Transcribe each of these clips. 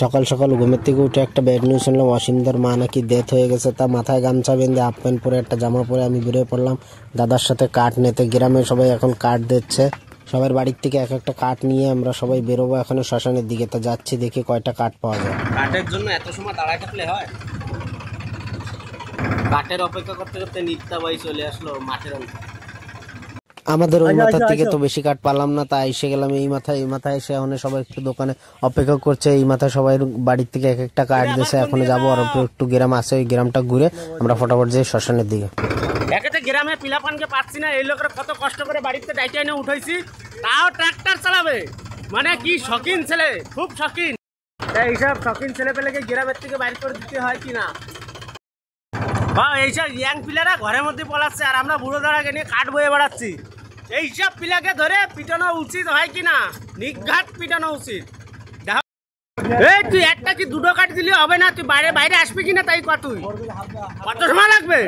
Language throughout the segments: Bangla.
সকাল সকাল ঘুমের থেকে উঠে একটা ব্যাড নিউজ শুনলাম, অসীমদার মা নাকি ডেথ হয়ে গেছে। তা মাথায় গামছা বেঁধে হাফ প্যান্ট পরে একটা জামা পরে আমি বেরিয়ে পড়লাম দাদার সাথে কাঠ নিতে। গ্রামে সবাই এখন কাঠ দিচ্ছে, সবার বাড়ির থেকে এক একটা কাঠ নিয়ে আমরা সবাই বেরোবো এখন শ্মশানের দিকে। তা যাচ্ছি, দেখি কয়টা কাঠ পাওয়া যায়। কাঠের জন্য এত সময় দাঁড়ায় থাকলে হয়? কাঠের অপেক্ষা করতে করতে নিত্যা বাই চলে আসলো মাঠের অংশে। আমাদের ওই মাথার থেকে তো বেশি কাঠ পারলাম না, তাই এসে গেলাম এই মাথায় এসে এখন সবাই একটু দোকানে অপেক্ষা করছে। এই মাথায় সবাই বাড়ির থেকে এক একটা কাঠ দিয়েছে, এখন যাবো আর একটু গ্রাম আছে, ওই গ্রামটা ঘুরে আমরা ফটাফট যাই শ্মশানের দিকে। একেতে গ্রামে পিলাপানকে পাচ্ছি না, এই লোকের কত কষ্ট করে বাড়িতে ডাইটে এনে উঠাইছি, তাও ট্রাক্টর চালাবে। মানে কি শখিন ছেলে, খুব শখিন। এইসব শখিন ছেলে পেলেকে গ্রামের থেকে বাইর করে দিতে হয় কি না? বা এইসব ইয়াং পিলারা ঘরের মধ্যে পলাচ্ছে আর আমরা বুড়ো দাঁড়াকে নিয়ে কাঠ বয়ে বেড়াচ্ছি। এইসব পিলাকে ধরে পিটানো উচিত হয় কি না? নিঘাত পিটানো উচিত। এই তুই একটা কি দুটো কাঠ দিলে হবে না? তুই বাইরে আসবি কিনা তাই কত? তুই কত সময় লাগবে?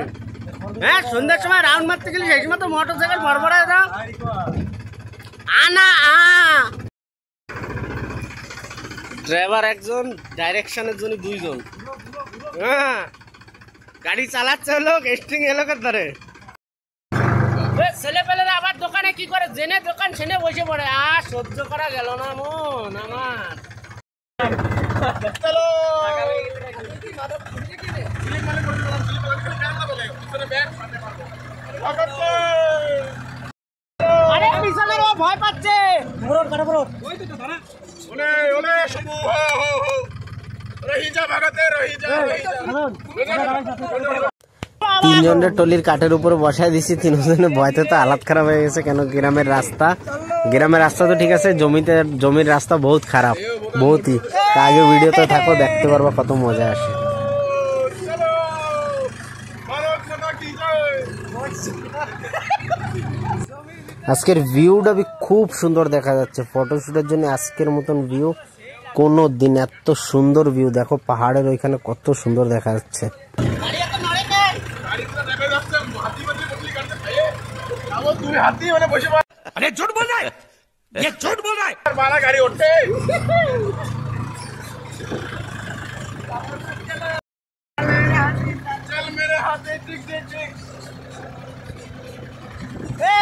হ্যাঁ, সন্ধ্যার সময় রাউন্ড মারতে গেলে সেই সময় তো মোটর সাইকেল বড় দাও আনা। ড্রাইভার একজন, ডাইরেকশনের জন্য দুইজন। হ্যাঁ, গাড়ি চালাচ্ছে লোক, স্টিং এ লোকের ধরে। ছেলে পেলেরা আবার দোকানে কি করে, জেনে দোকান সেনে বসে পড়ে। আর সহ্য করা গেল না মন আমার। আরে বিশালের ও ভয় পাচ্ছে। তিনজনের টলির কাঠের উপরে বসায় দিছি, তিনজনের ভয়তে তো হালাত খারাপ হয়ে গেছে। কেন গ্রামের রাস্তা তো ঠিক আছে, জমির রাস্তা বহুত খারাপ, বহুতই। আগে ভিডিওতে থাকো, দেখতে পারবো কত মজা আসে। আজকের ভিউটা খুব সুন্দর দেখা যাচ্ছে ফটোশুটের জন্য। আজকের মতন ভিউ কোনো দিন এত সুন্দর ভিউ দেখো, পাহাড়ের ওইখানে কত সুন্দর দেখা যাচ্ছে।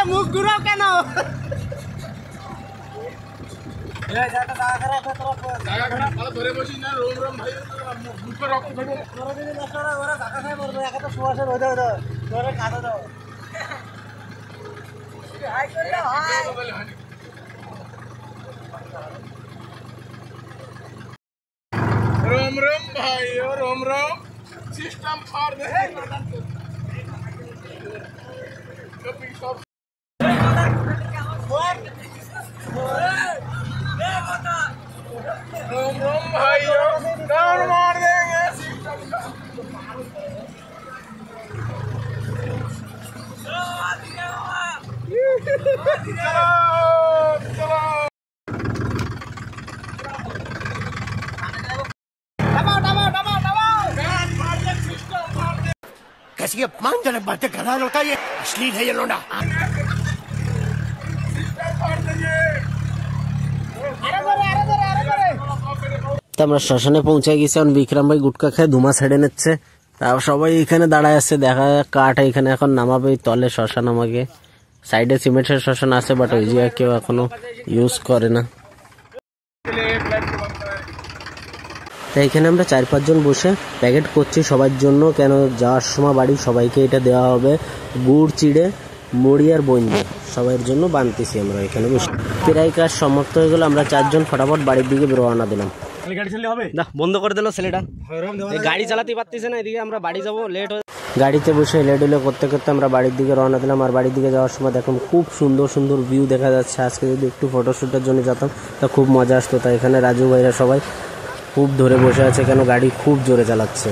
মুখ ঘুরাও কেন? रोम रोम भाई, रोम रोम सिस्टम फाड़ दे। रोम रोम भाई, डाउन मार देंगे सिस्टम का। चलो कैसी अपमानजनक बातें कर रहा लड़का, ये अश्लील है ये लोंडा। আমরা শ্মশানে পৌঁছে গেছি। এখন বিক্রম ভাই গুটকা খেয়ে ধুমা ছেড়ে নিচ্ছে, তাও সবাই এখানে দাঁড়ায় আছে। দেখা কাঠ এখানে এখন নামাবে তলে। শ্মশান আমাকে সাইডে সিমেন্টের শ্মশান আছে, বাট ওই জায়গায় কেউ এখনো ইউজ করে না। এখানে আমরা 4-5 জন বসে প্যাকেট করছি সবার জন্য। কেন যাওয়ার সময় বাড়ি সবাইকে এটা দেওয়া হবে, গুড় চিড়ে মুড়ি আর বঞ্জি সবার জন্য বানতেছি আমরা এখানে বসে। প্রায় কাজ সমাপ্ত হয়ে গেল, আমরা 4 জন ফটাফট বাড়ির দিকে রওনা দিলাম। বন্ধ করে দিল ছেলেটা, গাড়ি চালাতে পারতেছে না। এদিকে আমরা বাড়ি যাবো, লেট হয়ে গাড়িতে বসে লেডুলে করতে করতে আমরা বাড়ির দিকে রওনা দিলাম। আর বাড়ির দিকে যাওয়ার সময় দেখুন খুব সুন্দর সুন্দর ভিউ দেখা যাচ্ছে। আজকে যদি একটু ফটোশ্যুটের জন্য যেতাম তা খুব মজা আসতো। তাই এখানে রাজু ভাইরা সবাই খুব ধরে বসে আছে, কেন গাড়ি খুব জোরে চালাচ্ছে।